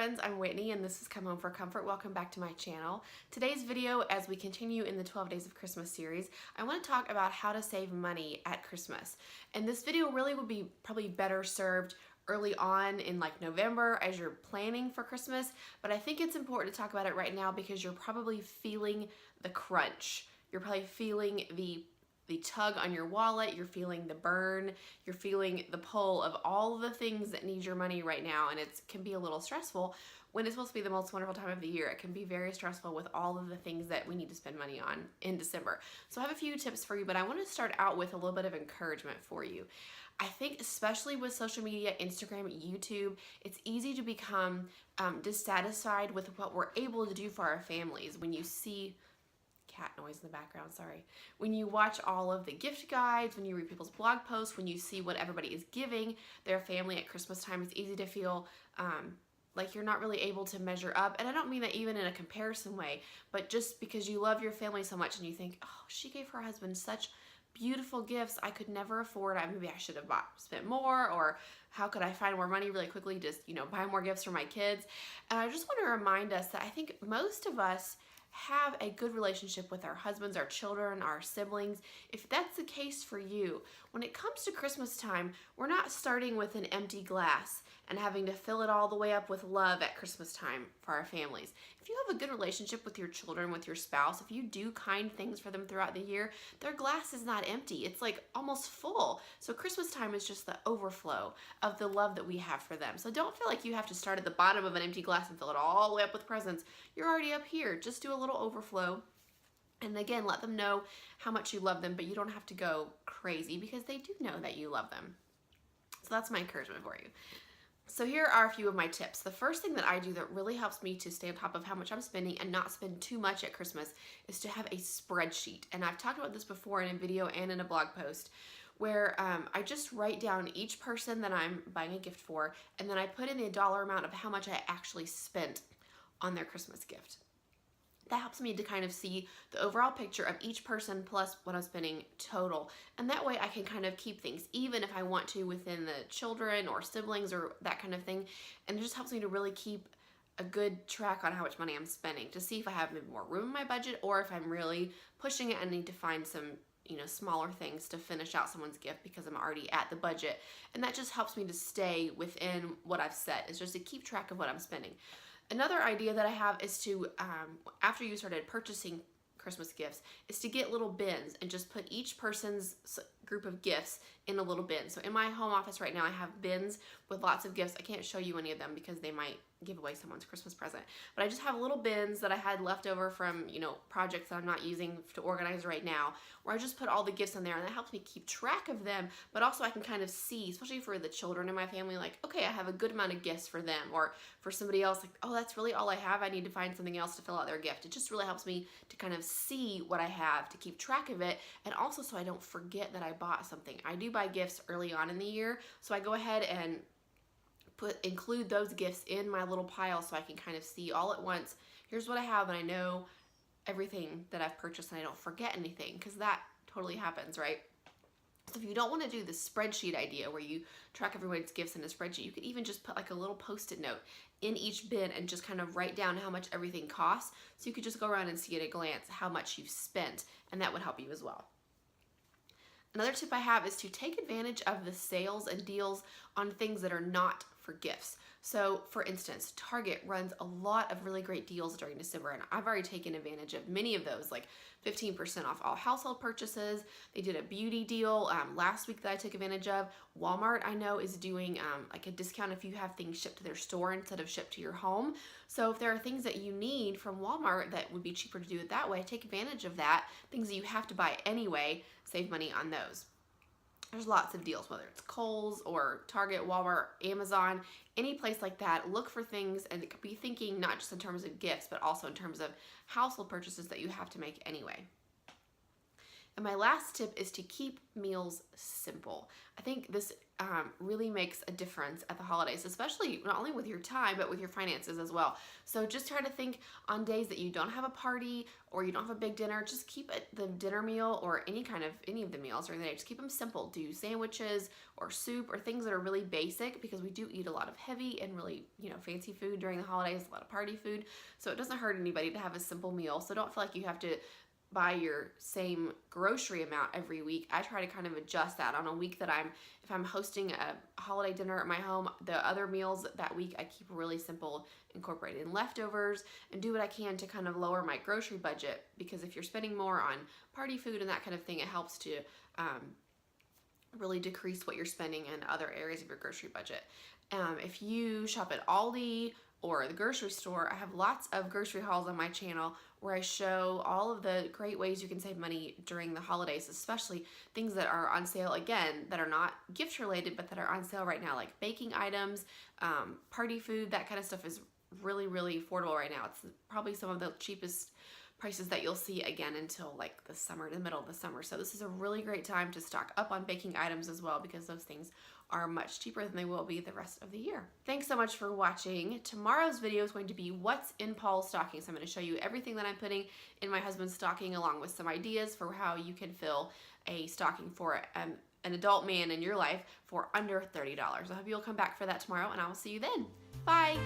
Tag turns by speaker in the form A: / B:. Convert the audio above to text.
A: friends, I'm Whitney and this is Come Home for Comfort. Welcome back to my channel. Today's video, as we continue in the 12 Days of Christmas series, I want to talk about how to save money at Christmas. And this video really would be probably better served early on in like November as you're planning for Christmas, but I think it's important to talk about it right now because you're probably feeling the crunch. You're probably feeling the tug on your wallet, you're feeling the burn, you're feeling the pull of all of the things that need your money right now, and it can be a little stressful when it's supposed to be the most wonderful time of the year. It can be very stressful with all of the things that we need to spend money on in December. So I have a few tips for you, but I want to start out with a little bit of encouragement for you. I think especially with social media, Instagram, YouTube, it's easy to become dissatisfied with what we're able to do for our families when you see cat noise in the background, sorry. When you watch all of the gift guides, when you read people's blog posts, when you see what everybody is giving their family at Christmas time, it's easy to feel like you're not really able to measure up. And I don't mean that even in a comparison way, but just because you love your family so much and you think, oh, she gave her husband such beautiful gifts I could never afford. Maybe I should have spent more, or how could I find more money really quickly, just, buy more gifts for my kids. And I just want to remind us that I think most of us have a good relationship with our husbands, our children, our siblings. If that's the case for you, when it comes to Christmas time, we're not starting with an empty glass and having to fill it all the way up with love at Christmas time for our families. If you have a good relationship with your children, with your spouse, if you do kind things for them throughout the year, their glass is not empty. It's like almost full. So Christmas time is just the overflow of the love that we have for them. So don't feel like you have to start at the bottom of an empty glass and fill it all the way up with presents. You're already up here. Just do a little overflow. And again, let them know how much you love them, but you don't have to go crazy because they do know that you love them. So that's my encouragement for you. So here are a few of my tips. The first thing that I do that really helps me to stay on top of how much I'm spending and not spend too much at Christmas is to have a spreadsheet. And I've talked about this before in a video and in a blog post where I just write down each person that I'm buying a gift for, and then I put in the dollar amount of how much I actually spent on their Christmas gift. That helps me to kind of see the overall picture of each person plus what I'm spending total. And that way I can kind of keep things even if I want to within the children or siblings or that kind of thing. And it just helps me to really keep a good track on how much money I'm spending to see if I have maybe more room in my budget or if I'm really pushing it and need to find some smaller things to finish out someone's gift because I'm already at the budget. And that just helps me to stay within what I've set. It's just to keep track of what I'm spending. Another idea that I have is to, after you started purchasing Christmas gifts, is to get little bins and just put each person's group of gifts in a little bin. So in my home office right now, I have bins with lots of gifts. I can't show you any of them because they might give away someone's Christmas present. But I just have little bins that I had left over from, projects that I'm not using to organize right now, where I just put all the gifts in there, and that helps me keep track of them, but also I can kind of see, especially for the children in my family, like, okay, I have a good amount of gifts for them, or for somebody else, like, oh, that's really all I have. I need to find something else to fill out their gift. It just really helps me to kind of see what I have, to keep track of it, and also so I don't forget that I bought something. I do buy gifts early on in the year, so I go ahead and include those gifts in my little pile so I can kind of see all at once, here's what I have, and I know everything that I've purchased and I don't forget anything, because that totally happens, right? So if you don't want to do the spreadsheet idea where you track everyone's gifts in a spreadsheet, you could even just put like a little post-it note in each bin and just kind of write down how much everything costs, so you could just go around and see at a glance how much you've spent, and that would help you as well. Another tip I have is to take advantage of the sales and deals on things that are not for gifts. So for instance, Target runs a lot of really great deals during December, and I've already taken advantage of many of those, like 15% off all household purchases. They did a beauty deal last week that I took advantage of. Walmart, I know, is doing like a discount if you have things shipped to their store instead of shipped to your home. So if there are things that you need from Walmart that would be cheaper to do it that way, take advantage of that. Things that you have to buy anyway, save money on those. There's lots of deals, whether it's Kohl's or Target, Walmart, Amazon, any place like that. Look for things and be thinking not just in terms of gifts, but also in terms of household purchases that you have to make anyway. And my last tip is to keep meals simple. I think this really makes a difference at the holidays, especially not only with your time, but with your finances as well. So just try to think on days that you don't have a party or you don't have a big dinner, just keep the dinner meal or any of the meals during the day, just keep them simple. Do sandwiches or soup or things that are really basic, because we do eat a lot of heavy and really, fancy food during the holidays, a lot of party food. So it doesn't hurt anybody to have a simple meal. So don't feel like you have to buy your same grocery amount every week. I try to kind of adjust that on a week that if I'm hosting a holiday dinner at my home, the other meals that week I keep really simple, incorporating leftovers, and do what I can to kind of lower my grocery budget, because if you're spending more on party food and that kind of thing, it helps to really decrease what you're spending in other areas of your grocery budget. If you shop at Aldi or the grocery store, I have lots of grocery hauls on my channel where I show all of the great ways you can save money during the holidays, especially things that are on sale, again, that are not gift related, but that are on sale right now, like baking items, party food. That kind of stuff is really, really affordable right now. It's probably some of the cheapest prices that you'll see again until like the summer, the middle of the summer. So this is a really great time to stock up on baking items as well, because those things are much cheaper than they will be the rest of the year. Thanks so much for watching. Tomorrow's video is going to be what's in Paul's stocking. So I'm going to show you everything that I'm putting in my husband's stocking, along with some ideas for how you can fill a stocking for an adult man in your life for under $30. I hope you'll come back for that tomorrow, and I will see you then. Bye.